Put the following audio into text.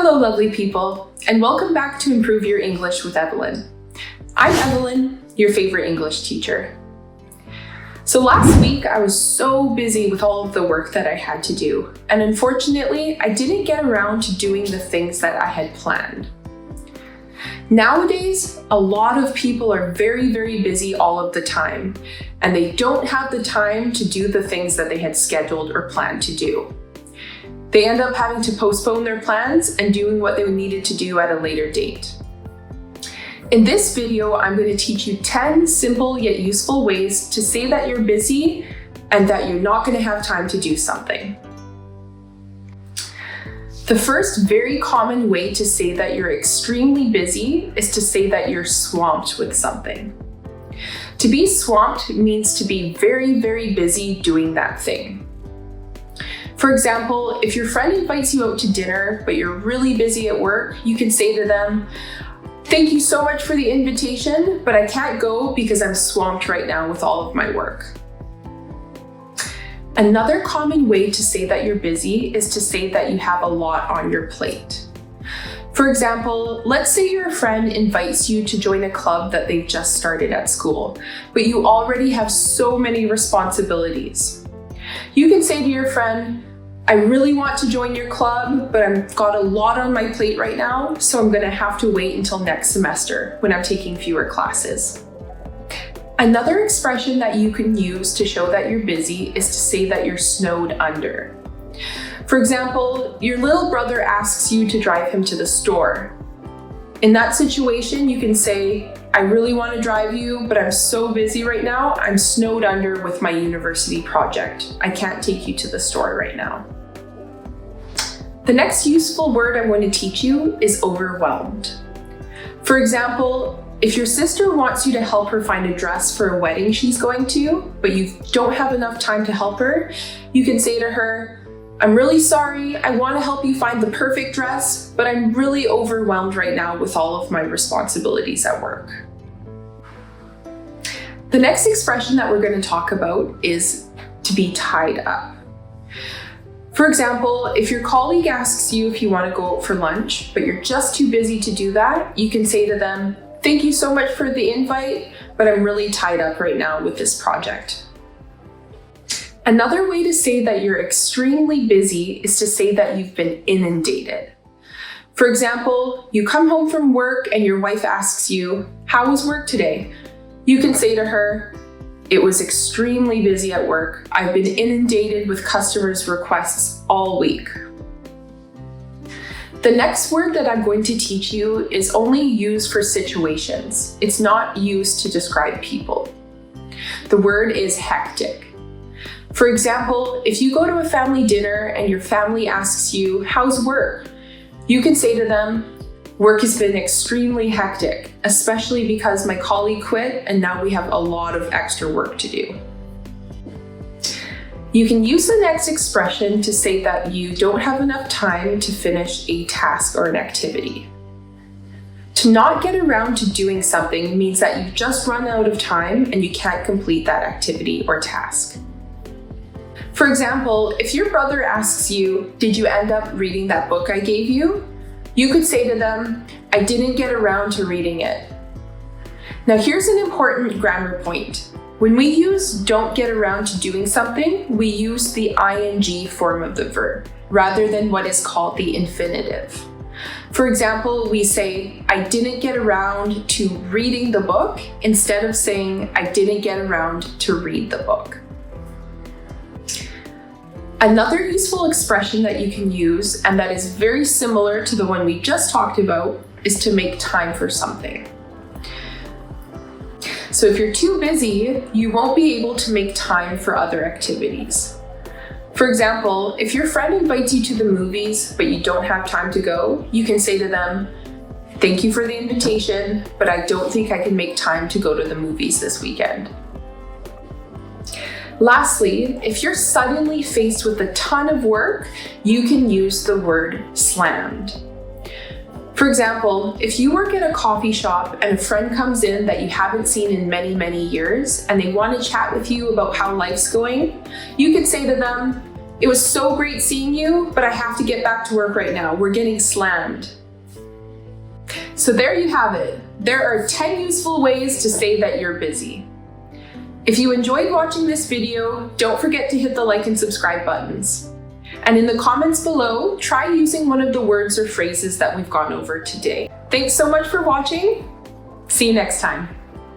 Hello, lovely people, and welcome back to Improve Your English with Evelyn. I'm Evelyn, your favorite English teacher. So last week, I was so busy with all of the work that I had to do, and unfortunately, I didn't get around to doing the things that I had planned. Nowadays, a lot of people are very, very busy all of the time, and they don't have the time to do the things that they had scheduled or planned to do. They end up having to postpone their plans and doing what they needed to do at a later date. In this video, I'm going to teach you 10 simple yet useful ways to say that you're busy and that you're not going to have time to do something. The first very common way to say that you're extremely busy is to say that you're swamped with something. To be swamped means to be very, very busy doing that thing. For example, if your friend invites you out to dinner, but you're really busy at work, you can say to them, "Thank you so much for the invitation, but I can't go because I'm swamped right now with all of my work." Another common way to say that you're busy is to say that you have a lot on your plate. For example, let's say your friend invites you to join a club that they've just started at school, but you already have so many responsibilities. You can say to your friend, "I really want to join your club, but I've got a lot on my plate right now, so I'm going to have to wait until next semester when I'm taking fewer classes." Another expression that you can use to show that you're busy is to say that you're snowed under. For example, your little brother asks you to drive him to the store. In that situation, you can say, "I really want to drive you, but I'm so busy right now, I'm snowed under with my university project. I can't take you to the store right now." The next useful word I'm going to teach you is overwhelmed. For example, if your sister wants you to help her find a dress for a wedding she's going to, but you don't have enough time to help her, you can say to her, "I'm really sorry, I want to help you find the perfect dress, but I'm really overwhelmed right now with all of my responsibilities at work." The next expression that we're going to talk about is to be tied up. For example, if your colleague asks you if you want to go out for lunch, but you're just too busy to do that, you can say to them, "Thank you so much for the invite, but I'm really tied up right now with this project." Another way to say that you're extremely busy is to say that you've been inundated. For example, you come home from work and your wife asks you, "How was work today?" You can say to her, "It was extremely busy at work. I've been inundated with customers' requests all week." The next word that I'm going to teach you is only used for situations. It's not used to describe people. The word is hectic. For example, if you go to a family dinner and your family asks you, "How's work?" you can say to them, "Work has been extremely hectic, especially because my colleague quit and now we have a lot of extra work to do." You can use the next expression to say that you don't have enough time to finish a task or an activity. To not get around to doing something means that you've just run out of time and you can't complete that activity or task. For example, if your brother asks you, "Did you end up reading that book I gave you?" you could say to them, "I didn't get around to reading it." Now here's an important grammar point. When we use "don't get around to doing something," we use the ing form of the verb, rather than what is called the infinitive. For example, we say, "I didn't get around to reading the book," instead of saying, "I didn't get around to read the book." Another useful expression that you can use, and that is very similar to the one we just talked about, is to make time for something. So if you're too busy, you won't be able to make time for other activities. For example, if your friend invites you to the movies, but you don't have time to go, you can say to them, "Thank you for the invitation, but I don't think I can make time to go to the movies this weekend." Lastly, if you're suddenly faced with a ton of work, you can use the word slammed. For example, if you work at a coffee shop and a friend comes in that you haven't seen in many, many years and they want to chat with you about how life's going, you can say to them, It was so great seeing you, but I have to get back to work right now. We're getting slammed. So there you have it. There are 10 useful ways to say that you're busy. If you enjoyed watching this video, don't forget to hit the like and subscribe buttons. And in the comments below, try using one of the words or phrases that we've gone over today. Thanks so much for watching. See you next time.